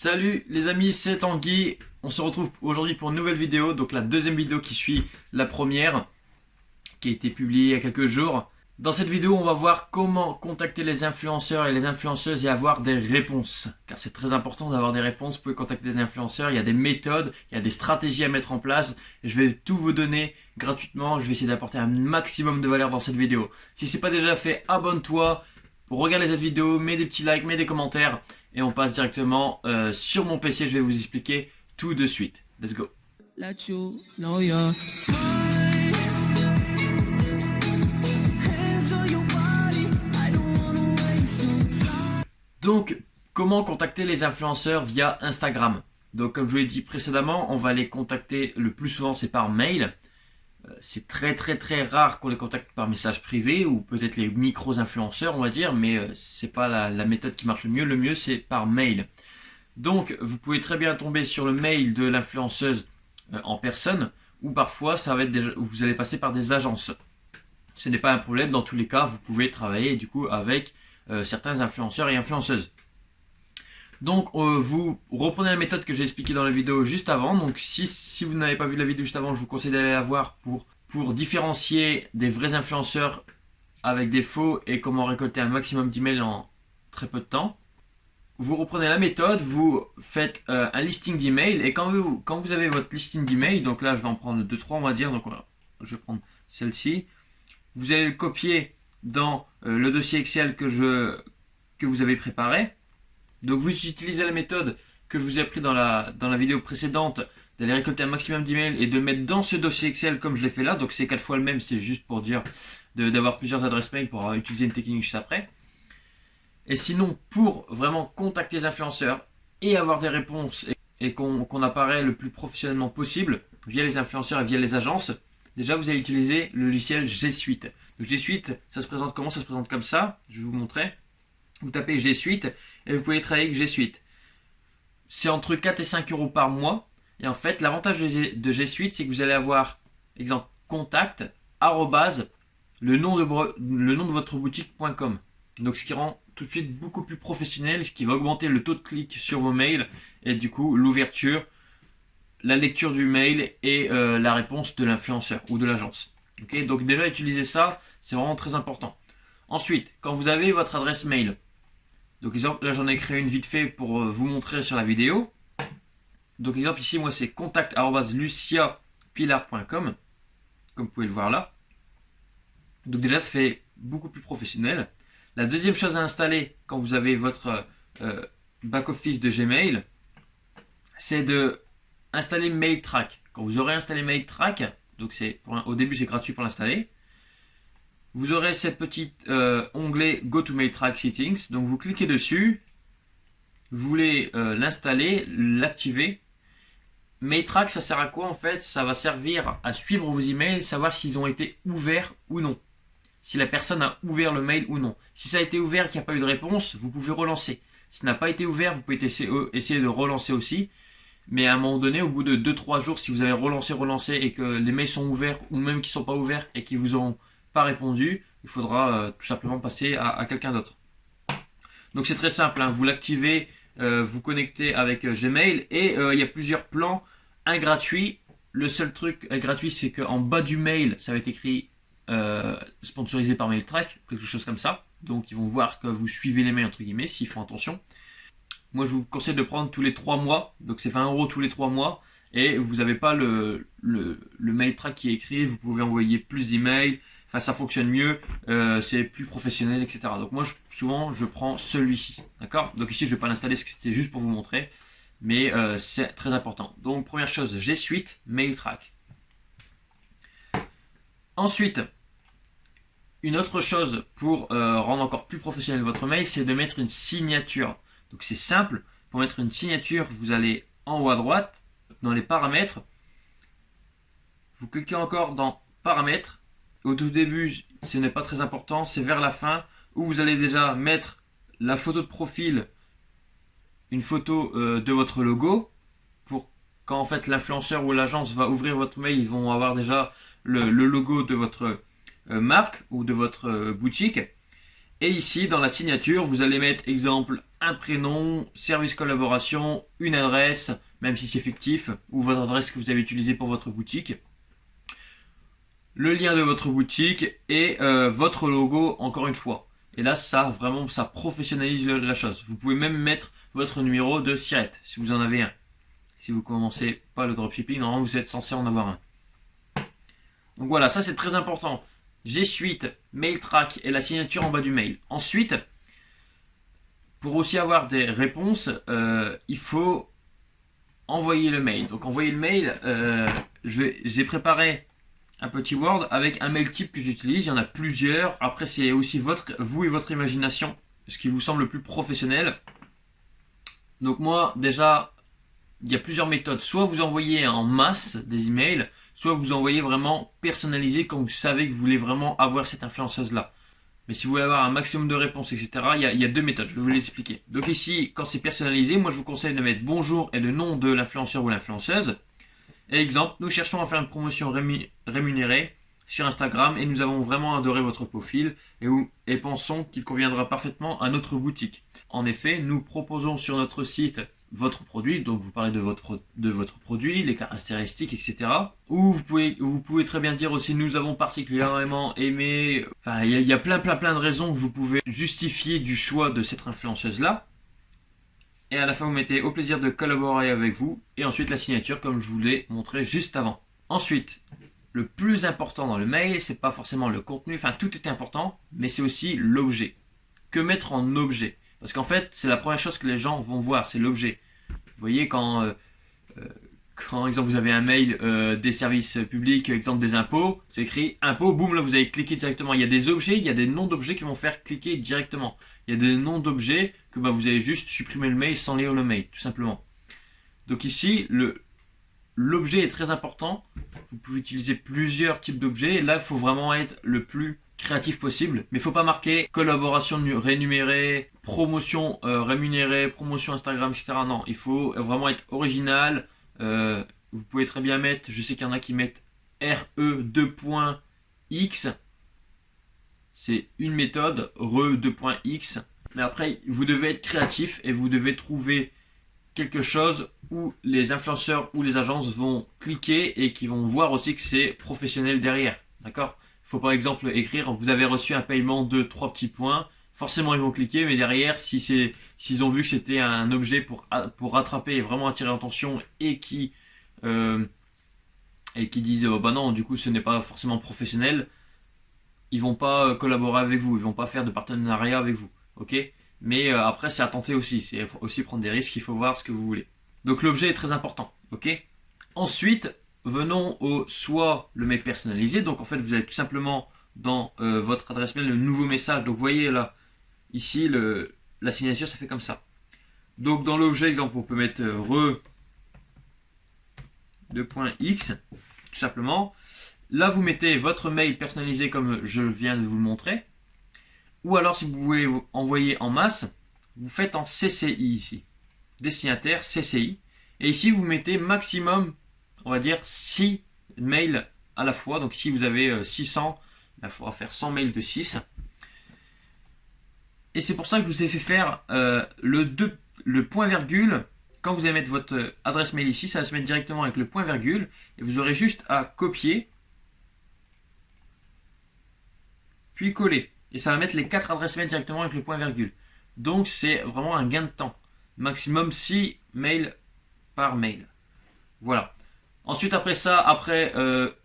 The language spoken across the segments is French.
Salut les amis, c'est Tanguy. On se retrouve aujourd'hui pour une nouvelle vidéo, donc la deuxième vidéo qui suit la première, qui a été publiée il y a quelques jours. Dans cette vidéo, on va voir comment contacter les influenceurs et les influenceuses et avoir des réponses. Car c'est très important d'avoir des réponses. Vous pouvez contacter les influenceurs, il y a des méthodes, il y a des stratégies à mettre en place. Je vais tout vous donner gratuitement. Je vais essayer d'apporter un maximum de valeur dans cette vidéo. Si ce n'est pas déjà fait, abonne-toi. Regarde cette vidéo, mets des petits likes, mets des commentaires. Et on passe directement sur mon PC. Je vais vous expliquer tout de suite. Let's go. Donc, comment contacter les influenceurs via Instagram? Donc, comme je vous l'ai dit précédemment, on va les contacter le plus souvent, c'est par mail. C'est très rare qu'on les contacte par message privé ou peut-être les micro-influenceurs, on va dire, mais c'est pas la méthode qui marche le mieux. Le mieux, c'est par mail. Donc, vous pouvez très bien tomber sur le mail de l'influenceuse en personne ou parfois, ça va être vous allez passer par des agences. Ce n'est pas un problème. Dans tous les cas, vous pouvez travailler du coup avec certains influenceurs et influenceuses. Donc vous reprenez la méthode que j'ai expliquée dans la vidéo juste avant. Donc si vous n'avez pas vu la vidéo juste avant, je vous conseille d'aller la voir pour différencier des vrais influenceurs avec des faux et comment récolter un maximum d'emails en très peu de temps. Vous reprenez la méthode, vous faites un listing d'emails et quand vous avez votre listing d'emails, donc là je vais en prendre 2-3 on va dire, donc voilà, je vais prendre celle-ci. Vous allez le copier dans le dossier Excel que vous avez préparé. Donc vous utilisez la méthode que je vous ai appris dans la vidéo précédente, d'aller récolter un maximum d'emails et de le mettre dans ce dossier Excel comme je l'ai fait là. Donc c'est 4 fois le même, c'est juste pour dire d'avoir plusieurs adresses mail pour utiliser une technique juste après. Et sinon, pour vraiment contacter les influenceurs et avoir des réponses et qu'on apparaît le plus professionnellement possible via les influenceurs et via les agences, déjà vous allez utiliser le logiciel G Suite. Donc G Suite, ça se présente comment? Ça se présente comme ça, je vais vous montrer. Vous tapez G Suite et vous pouvez travailler avec G Suite. C'est entre 4 et 5 euros par mois. Et en fait, l'avantage de G Suite, c'est que vous allez avoir, exemple, contact, arrobase, le nom de votre boutique.com. Donc ce qui rend tout de suite beaucoup plus professionnel, ce qui va augmenter le taux de clic sur vos mails et du coup l'ouverture, la lecture du mail et la réponse de l'influenceur ou de l'agence. Okay, donc déjà utiliser ça, c'est vraiment très important. Ensuite, quand vous avez votre adresse mail, donc exemple, là j'en ai créé une vite fait pour vous montrer sur la vidéo. Donc exemple ici, moi c'est contact@luciapilar.com, comme vous pouvez le voir là. Donc déjà ça fait beaucoup plus professionnel. La deuxième chose à installer quand vous avez votre back-office de Gmail, c'est de installer MailTrack. Quand vous aurez installé MailTrack, donc au début c'est gratuit pour l'installer, vous aurez cette petite onglet Go to MailTrack Settings. Donc vous cliquez dessus, vous voulez l'installer, l'activer. MailTrack, ça sert à quoi en fait? Ça va servir à suivre vos emails, savoir s'ils ont été ouverts ou non. Si la personne a ouvert le mail ou non. Si ça a été ouvert et qu'il n'y a pas eu de réponse, vous pouvez relancer. Si ça n'a pas été ouvert, vous pouvez essayer de relancer aussi. Mais à un moment donné, au bout de 2-3 jours, si vous avez relancé et que les mails sont ouverts ou même qu'ils ne sont pas ouverts et qu'ils vous ont pas répondu, il faudra tout simplement passer à quelqu'un d'autre. Donc c'est très simple, hein. Vous l'activez, vous connectez avec Gmail et il y a plusieurs plans. Un gratuit, le seul truc gratuit c'est qu'en bas du mail ça va être écrit sponsorisé par MailTrack, quelque chose comme ça. Donc ils vont voir que vous suivez les mails entre guillemets s'ils font attention. Moi je vous conseille de prendre tous les 3 mois, donc c'est 20 € tous les 3 mois. Et vous n'avez pas le MailTrack qui est écrit, vous pouvez envoyer plus d'emails, enfin ça fonctionne mieux, c'est plus professionnel, etc. Donc moi souvent je prends celui-ci, d'accord? Donc ici je ne vais pas l'installer parce que c'était juste pour vous montrer, mais c'est très important. Donc première chose, G Suite, MailTrack. Ensuite, une autre chose pour rendre encore plus professionnel votre mail, c'est de mettre une signature. Donc c'est simple, pour mettre une signature, vous allez en haut à droite, dans les paramètres, vous cliquez encore dans paramètres. Au tout début, ce n'est pas très important, c'est vers la fin où vous allez déjà mettre la photo de profil, une photo de votre logo, pour quand en fait l'influenceur ou l'agence va ouvrir votre mail, ils vont avoir déjà le logo de votre marque ou de votre boutique. Et ici, dans la signature, vous allez mettre exemple un prénom, service collaboration, une adresse, même si c'est fictif, ou votre adresse que vous avez utilisée pour votre boutique, le lien de votre boutique et votre logo encore une fois. Et là, ça vraiment, ça professionnalise la chose. Vous pouvez même mettre votre numéro de SIRET si vous en avez un. Si vous commencez pas le dropshipping, normalement vous êtes censé en avoir un. Donc voilà, ça c'est très important. G Suite, MailTrack et la signature en bas du mail. Ensuite, pour aussi avoir des réponses, il faut envoyer le mail. Donc envoyer le mail, j'ai préparé un petit Word avec un mail type que j'utilise. Il y en a plusieurs. Après, c'est aussi vous et votre imagination, ce qui vous semble le plus professionnel. Donc moi, déjà, il y a plusieurs méthodes. Soit vous envoyez en masse des emails, soit vous envoyez vraiment personnalisé quand vous savez que vous voulez vraiment avoir cette influenceuse-là. Mais si vous voulez avoir un maximum de réponses, etc., il y a deux méthodes, je vais vous les expliquer. Donc ici, quand c'est personnalisé, moi je vous conseille de mettre bonjour et le nom de l'influenceur ou l'influenceuse. Et exemple, nous cherchons à faire une promotion rémunérée sur Instagram et nous avons vraiment adoré votre profil et pensons qu'il conviendra parfaitement à notre boutique. En effet, nous proposons sur notre site votre produit, donc vous parlez de votre produit, les caractéristiques, etc. Ou vous pouvez très bien dire aussi nous avons particulièrement aimé. Enfin, il y a plein de raisons que vous pouvez justifier du choix de cette influenceuse là. Et à la fin vous mettez au plaisir de collaborer avec vous et ensuite la signature comme je vous l'ai montré juste avant. Ensuite, le plus important dans le mail, c'est pas forcément le contenu, enfin tout est important, mais c'est aussi l'objet. Que mettre en objet? Parce qu'en fait, c'est la première chose que les gens vont voir, c'est l'objet. Vous voyez, quand exemple, vous avez un mail des services publics, exemple des impôts, c'est écrit impôts, boum, là vous avez cliqué directement. Il y a des objets, il y a des noms d'objets qui vont faire cliquer directement. Il y a des noms d'objets que vous avez juste supprimé le mail sans lire le mail, tout simplement. Donc ici, l'objet est très important. Vous pouvez utiliser plusieurs types d'objets. Là, il faut vraiment être le plus créatif possible, mais il ne faut pas marquer collaboration rémunérée, promotion rémunérée, promotion Instagram, etc. Non, il faut vraiment être original. Vous pouvez très bien mettre, je sais qu'il y en a qui mettent RE2.X, c'est une méthode, RE2.X, mais après vous devez être créatif et vous devez trouver quelque chose où les influenceurs ou les agences vont cliquer et qui vont voir aussi que c'est professionnel derrière, d'accord? Il faut par exemple écrire vous avez reçu un paiement de 3 petits points. Forcément ils vont cliquer, mais derrière s'ils ont vu que c'était un objet pour rattraper et vraiment attirer l'attention et qui disent bah non, du coup ce n'est pas forcément professionnel, ils vont pas collaborer avec vous, ils vont pas faire de partenariat avec vous, ok? Mais après c'est à tenter aussi, c'est aussi prendre des risques, il faut voir ce que vous voulez. Donc l'objet est très important, ok? Ensuite, venons au soit le mail personnalisé. Donc en fait vous avez tout simplement dans votre adresse mail le nouveau message. Donc vous voyez là, ici la signature ça fait comme ça. Donc dans l'objet exemple on peut mettre re2.x tout simplement. Là vous mettez votre mail personnalisé comme je viens de vous le montrer. Ou alors si vous voulez vous envoyer en masse, vous faites en CCI ici. Destinataire CCI. Et ici vous mettez maximum, on va dire 6 mails à la fois. Donc si vous avez 600, il faudra faire 100 mails de 6. Et c'est pour ça que je vous ai fait faire le point virgule. Quand vous allez mettre votre adresse mail ici, ça va se mettre directement avec le point virgule. Et vous aurez juste à copier, puis coller. Et ça va mettre les 4 adresses mail directement avec le point virgule. Donc c'est vraiment un gain de temps. Maximum 6 mails par mail. Voilà. Ensuite après ça, après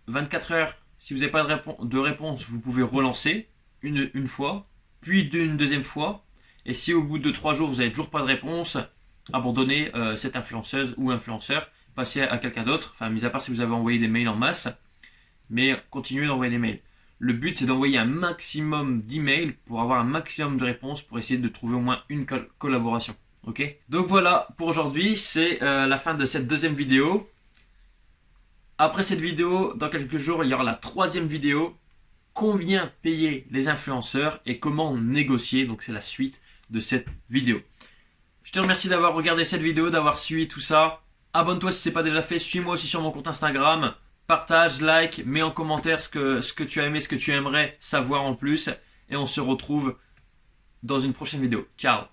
24 heures, si vous n'avez pas de réponse, vous pouvez relancer une fois, puis une deuxième fois. Et si au bout de 3 jours, vous n'avez toujours pas de réponse, abandonnez cette influenceuse ou influenceur, passez à quelqu'un d'autre. Enfin, mis à part si vous avez envoyé des mails en masse, mais continuez d'envoyer des mails. Le but, c'est d'envoyer un maximum d'emails pour avoir un maximum de réponses pour essayer de trouver au moins une collaboration. Ok? Donc voilà, pour aujourd'hui, c'est la fin de cette deuxième vidéo. Après cette vidéo, dans quelques jours, il y aura la troisième vidéo. Combien payer les influenceurs et comment négocier. Donc c'est la suite de cette vidéo. Je te remercie d'avoir regardé cette vidéo, d'avoir suivi tout ça. Abonne-toi si ce n'est pas déjà fait. Suis-moi aussi sur mon compte Instagram. Partage, like, mets en commentaire ce que tu as aimé, ce que tu aimerais savoir en plus. Et on se retrouve dans une prochaine vidéo. Ciao!